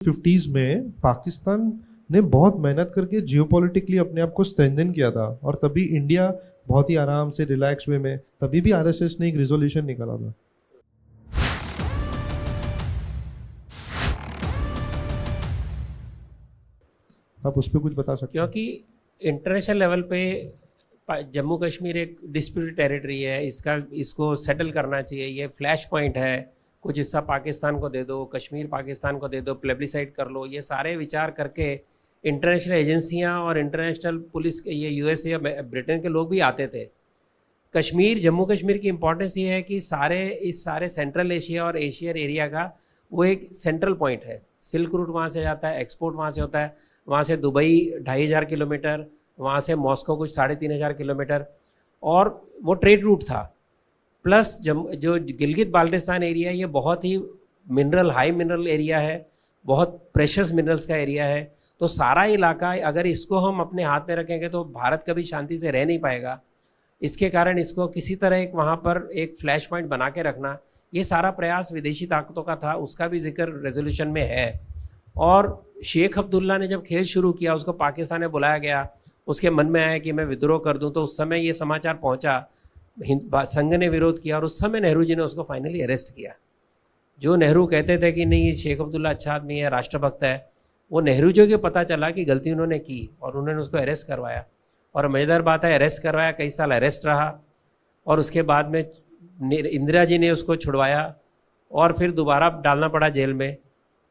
50s में पाकिस्तान ने बहुत मेहनत करके जियोपॉलिटिकली अपने आप को स्ट्रेंथन किया था, और तभी इंडिया बहुत ही आराम से रिलैक्स वे में, तभी भी आरएसएस ने एक रिजोल्यूशन निकाला था। आप उस पर कुछ बता सकते हैं? क्योंकि इंटरनेशनल लेवल पे जम्मू कश्मीर एक डिस्प्यूटेड टेरिटरी है, इसको सेटल करना चाहिए। ये फ्लैश पॉइंट है, कुछ हिस्सा पाकिस्तान को दे दो, कश्मीर पाकिस्तान को दे दो, प्लेब्लिसाइड कर लो। ये सारे विचार करके इंटरनेशनल एजेंसियां और इंटरनेशनल पुलिस के, ये यूएसए या ब्रिटेन के लोग भी आते थे। जम्मू कश्मीर की इंपॉर्टेंस ये है कि इस सारे सेंट्रल एशिया और एशियन एरिया का वो एक सेंट्रल पॉइंट है। सिल्क रूट वहाँ से जाता है, एक्सपोर्ट वहाँ से होता है, वहाँ से दुबई 2500 किलोमीटर, वहाँ से मॉस्को कुछ 3500 किलोमीटर, और वो ट्रेड रूट था। प्लस जो गिलगित बाल्टिस्तान एरिया है, ये बहुत ही हाई मिनरल एरिया है, बहुत प्रेशस मिनरल्स का एरिया है। तो सारा इलाका अगर इसको हम अपने हाथ में रखेंगे तो भारत कभी शांति से रह नहीं पाएगा। इसके कारण इसको किसी तरह एक वहाँ पर एक फ्लैश पॉइंट बना के रखना, ये सारा प्रयास विदेशी ताकतों का था, उसका भी जिक्र रेजोल्यूशन में है। और शेख अब्दुल्ला ने जब खेल शुरू किया, उसको पाकिस्तान में बुलाया गया, उसके मन में आया कि मैं विद्रोह कर दूं, तो उस समय ये समाचार पहुंचा, संघ ने विरोध किया, और उस समय नेहरू जी ने उसको फाइनली अरेस्ट किया। जो नेहरू कहते थे कि नहीं शेख अब्दुल्ला अच्छा आदमी है, राष्ट्रभक्त है, वो नेहरू जी को पता चला कि गलती उन्होंने की और उन्होंने उसको अरेस्ट करवाया। और मज़ेदार बात है, अरेस्ट करवाया, कई साल अरेस्ट रहा, और उसके बाद में इंदिरा जी ने उसको छुड़वाया, और फिर दोबारा डालना पड़ा जेल में,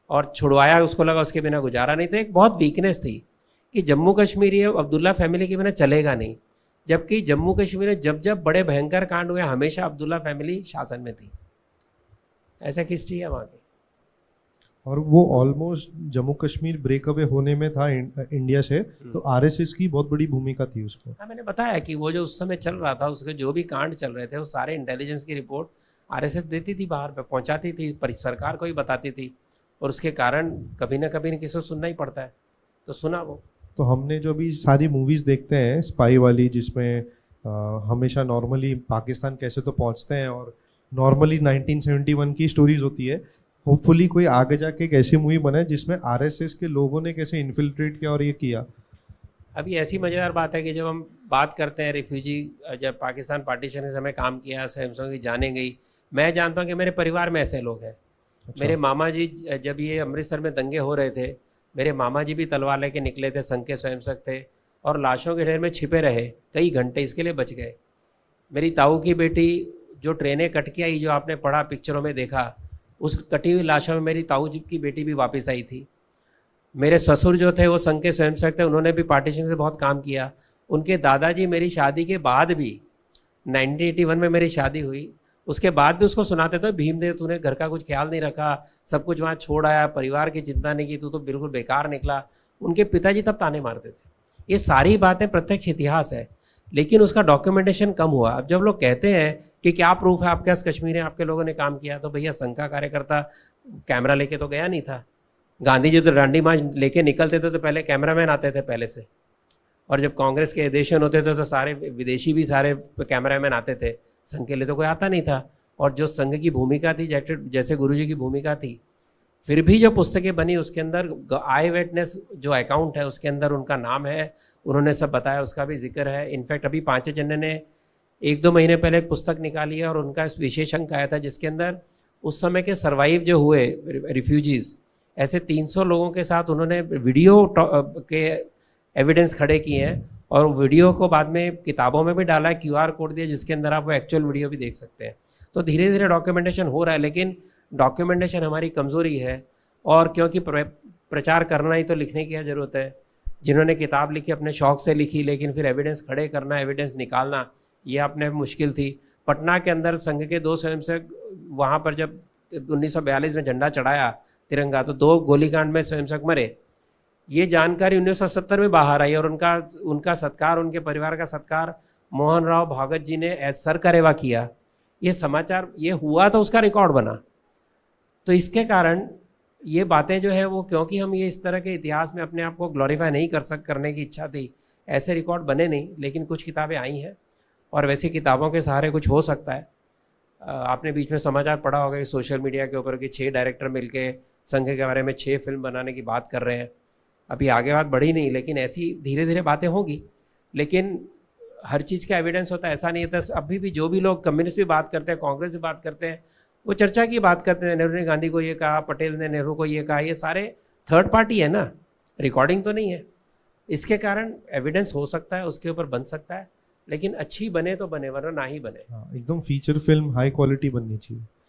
और छुड़वाया, उसको लगा उसके बिना गुजारा नहीं। तो एक बहुत वीकनेस थी कि जम्मू कश्मीर ये अब्दुल्ला फैमिली के बिना चलेगा नहीं, जबकि जम्मू कश्मीर में जब जब बड़े भयंकर कांड हुए हमेशा अब्दुल्ला फैमिली शासन में थी। ऐसा हिस्ट्री है वहाँ की। और वो ऑलमोस्ट जम्मू कश्मीर ब्रेकअवे होने में था इंडिया से, तो आरएसएस की बहुत बड़ी भूमिका थी उसको। हाँ, मैंने बताया कि वो जो उस समय चल रहा था, उसके जो भी कांड चल रहे थे, वो सारे इंटेलिजेंस की रिपोर्ट आरएसएस देती थी, बाहर पे पहुँचाती थी, पर सरकार को ही बताती थी, और उसके कारण कभी ना कभी किसी को सुनना ही पड़ता है। तो सुना वो। तो हमने जो भी सारी मूवीज़ देखते हैं स्पाई वाली, जिसमें हमेशा नॉर्मली पाकिस्तान कैसे तो पहुंचते हैं, और नॉर्मली 1971 की स्टोरीज होती है। होपफुली कोई आगे जाके एक ऐसी मूवी बनाए जिसमें आरएसएस के लोगों ने कैसे इन्फिल्ट्रेट किया और ये किया। अभी ऐसी मज़ेदार बात है कि जब हम बात करते हैं रिफ्यूजी, जब पाकिस्तान पार्टीशन के समय काम किया, स्वयं की जाने गई, मैं जानता हूँ कि मेरे परिवार में ऐसे लोग हैं। अच्छा। मेरे मामा जी, जब ये अमृतसर में दंगे हो रहे थे, मेरे मामा जी भी तलवार लेके निकले थे, संघ के स्वयंसेवक थे, और लाशों के ढेर में छिपे रहे कई घंटे, इसके लिए बच गए। मेरी ताऊ की बेटी जो ट्रेनें कट के आई, जो आपने पढ़ा पिक्चरों में देखा, उस कटी हुई लाशों में मेरी ताऊ जी की बेटी भी वापस आई थी। मेरे ससुर जो थे वो संघ के स्वयंसेवक थे, उन्होंने भी पार्टीशन से बहुत काम किया। उनके दादाजी मेरी शादी के बाद भी, 1981 में मेरी शादी हुई, उसके बाद भी उसको सुनाते थे, भीमदेव तूने घर का कुछ ख्याल नहीं रखा, सब कुछ वहाँ छोड़ आया, परिवार की चिंता नहीं की, तू तो बिल्कुल बेकार निकला। उनके पिताजी तब ताने मारते थे। ये सारी बातें प्रत्यक्ष इतिहास है, लेकिन उसका डॉक्यूमेंटेशन कम हुआ। अब जब लोग कहते हैं कि क्या प्रूफ है आपके पास कश्मीर में आपके लोगों ने काम किया, तो भैया संघ का कार्यकर्ता कैमरा लेके तो गया नहीं था। गांधी जी तो डांडी मार्च लेके निकलते थे तो पहले कैमरामैन आते थे पहले से, और जब कांग्रेस के एडिशन होते थे तो सारे विदेशी भी सारे कैमरामैन आते थे, संघ के लिए तो कोई आता नहीं था। और जो संघ की भूमिका थी, जैसे गुरुजी की भूमिका थी, फिर भी जो पुस्तकें बनी उसके अंदर आई विटनेस जो अकाउंट है उसके अंदर उनका नाम है, उन्होंने सब बताया, उसका भी जिक्र है। इनफैक्ट अभी पांचजन्य ने 1-2 महीने पहले एक पुस्तक निकाली है, और उनका विशेष अंक आया था जिसके अंदर उस समय के सर्वाइव जो हुए रिफ्यूजीज़, ऐसे 300 लोगों के साथ उन्होंने वीडियो के एविडेंस खड़े किए हैं, और वीडियो को बाद में किताबों में भी डाला है, QR कोड दिया जिसके अंदर आप वो एक्चुअल वीडियो भी देख सकते हैं। तो धीरे धीरे डॉक्यूमेंटेशन हो रहा है, लेकिन डॉक्यूमेंटेशन हमारी कमज़ोरी है। और क्योंकि प्रचार करना ही तो लिखने की क्या ज़रूरत है। जिन्होंने किताब लिखी अपने शौक़ से लिखी, लेकिन फिर एविडेंस खड़े करना, एविडेंस निकालना, ये अपने मुश्किल थी। पटना के अंदर संघ के 2 स्वयंसेवक, वहाँ पर जब 1942 में झंडा चढ़ाया तिरंगा, तो 2 गोलीकांड में स्वयंसेवक मरे। ये जानकारी 1970 में बाहर आई, और उनका सत्कार, उनके परिवार का सत्कार मोहन राव भागवत जी ने सर करेवा किया। ये समाचार ये हुआ तो उसका रिकॉर्ड बना। तो इसके कारण ये बातें जो है वो, क्योंकि हम ये इस तरह के इतिहास में अपने आप को ग्लोरीफाई नहीं करने की इच्छा थी, ऐसे रिकॉर्ड बने नहीं, लेकिन कुछ किताबें आई हैं, और वैसी किताबों के सहारे कुछ हो सकता है। आपने बीच में समाचार पढ़ा होगा कि सोशल मीडिया के ऊपर कि 6 डायरेक्टर मिलके संघ के बारे में 6 फिल्म बनाने की बात कर रहे हैं। अभी आगे बात बढ़ी नहीं, लेकिन ऐसी धीरे धीरे बातें होंगी। लेकिन हर चीज़ का एविडेंस होता है, ऐसा नहीं है। अभी भी जो भी लोग कम्युनिस्ट भी बात करते हैं, कांग्रेस भी बात करते हैं, वो चर्चा की बात करते हैं। नेहरू ने गांधी को ये कहा, पटेल ने नेहरू को ये कहा, ये सारे थर्ड पार्टी है ना, रिकॉर्डिंग तो नहीं है। इसके कारण एविडेंस हो सकता है, उसके ऊपर बन सकता है, लेकिन अच्छी बने तो बने, वरना ना ही बने। हाँ, एकदम फीचर फिल्म हाई क्वालिटी बननी चाहिए।